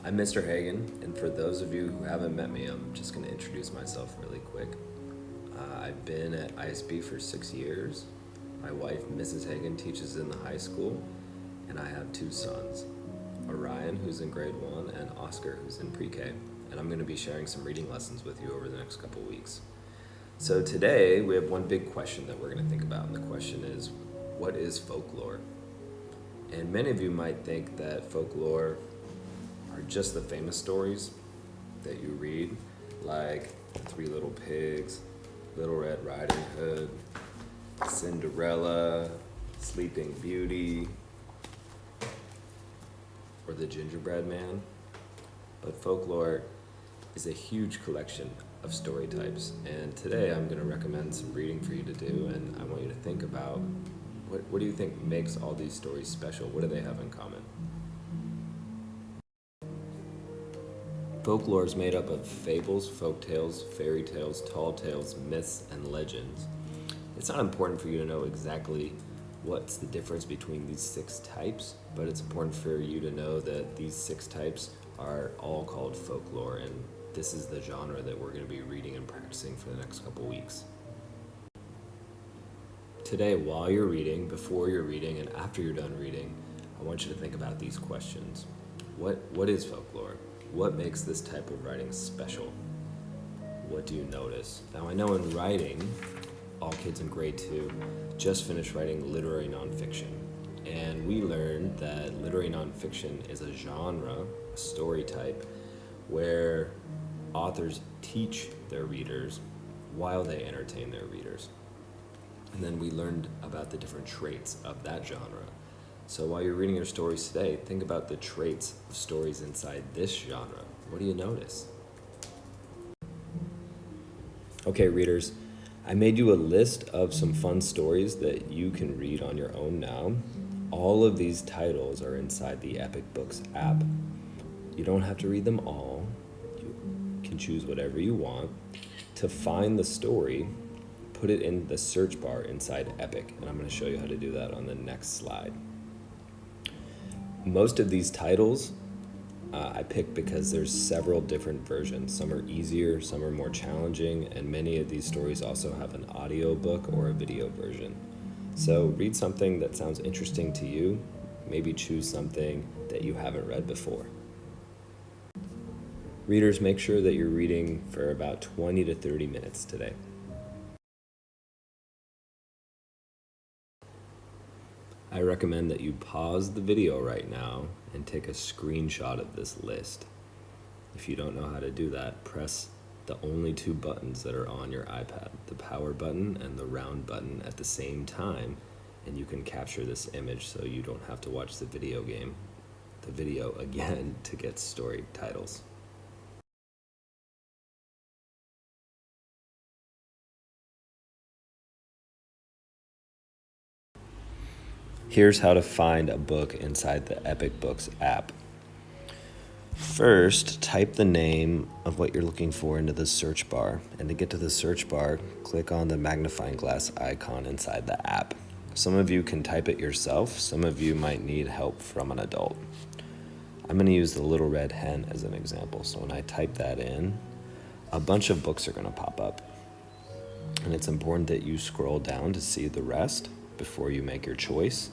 I'm Mr. Hagen, and for those of you who haven't met me, I'm just going to introduce myself really quick. I've been at ISB for 6 years. My wife, Mrs. Hagen, teaches in the high school, and I have two sons, Orion, who's in grade 1, and Oscar, who's in pre-K. And I'm going to be sharing some reading lessons with you over the next couple weeks. So today, we have one big question that we're going to think about, and the question is, what is folklore? And many of you might think that folklore are just the famous stories that you read, like Three Little Pigs, Little Red Riding Hood, Cinderella, Sleeping Beauty, or The Gingerbread Man. But folklore is a huge collection of story types, and today I'm going to recommend some reading for you to do, and I want you to think about what do you think makes all these stories special? What do they have in common? Folklore is made up of fables, folk tales, fairy tales, tall tales, myths, and legends. It's not important for you to know exactly what's the difference between these 6 types, but it's important for you to know that these 6 types are all called folklore, and this is the genre that we're going to be reading and practicing for the next couple weeks. Today, while you're reading, before you're reading, and after you're done reading, I want you to think about these questions. What is folklore? What makes this type of writing special? What do you notice? Now, I know in writing, all kids in grade 2 just finished writing literary nonfiction. And we learned that literary nonfiction is a genre, a story type, where authors teach their readers while they entertain their readers. And then we learned about the different traits of that genre. So while you're reading your stories today, think about the traits of stories inside this genre. What do you notice? Okay, readers, I made you a list of some fun stories that you can read on your own now. All of these titles are inside the Epic Books app. You don't have to read them all. You can choose whatever you want. To find the story, put it in the search bar inside Epic, and I'm going to show you how to do that on the next slide. Most of these titles I picked because there's several different versions. Some are easier, some are more challenging, and many of these stories also have an audio book or a video version. So read something that sounds interesting to you. Maybe choose something that you haven't read before. Readers, make sure that you're reading for about 20 to 30 minutes today. I recommend that you pause the video right now and take a screenshot of this list. If you don't know how to do that, press the only 2 buttons that are on your iPad, the power button and the round button at the same time, and you can capture this image so you don't have to watch the video again to get story titles. Here's how to find a book inside the Epic Books app. First, type the name of what you're looking for into the search bar. And to get to the search bar, click on the magnifying glass icon inside the app. Some of you can type it yourself. Some of you might need help from an adult. I'm going to use the Little Red Hen as an example. So when I type that in, a bunch of books are going to pop up. And it's important that you scroll down to see the rest before you make your choice.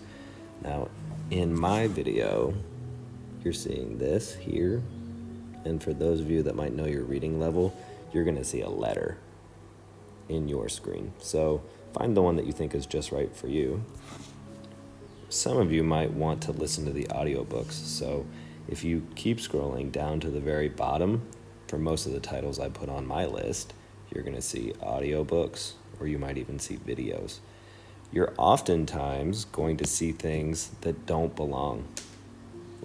Now, in my video, you're seeing this here, and for those of you that might know your reading level, you're going to see a letter in your screen. So find the one that you think is just right for you. Some of you might want to listen to the audiobooks, so if you keep scrolling down to the very bottom, for most of the titles I put on my list, you're going to see audiobooks, or you might even see videos. You're oftentimes going to see things that don't belong,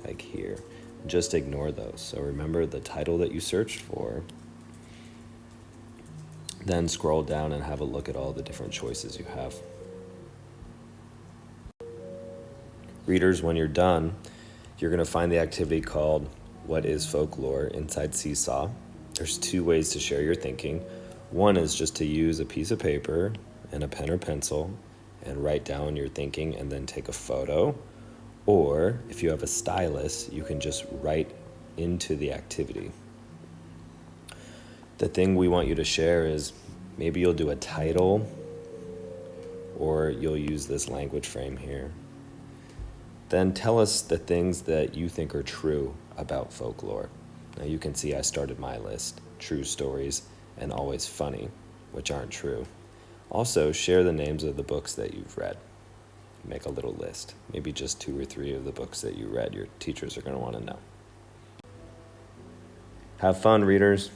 like here. Just ignore those. So remember the title that you searched for, then scroll down and have a look at all the different choices you have. Readers, when you're done, you're going to find the activity called What is Folklore inside Seesaw. There's 2 ways to share your thinking. One is just to use a piece of paper and a pen or pencil and write down your thinking and then take a photo. Or if you have a stylus, you can just write into the activity. The thing we want you to share is maybe you'll do a title, or you'll use this language frame here. Then tell us the things that you think are true about folklore. Now you can see I started my list: true stories and always funny, which aren't true. Also, share the names of the books that you've read. Make a little list, maybe just 2 or 3 of the books that you read. Your teachers are going to want to know. Have fun, readers.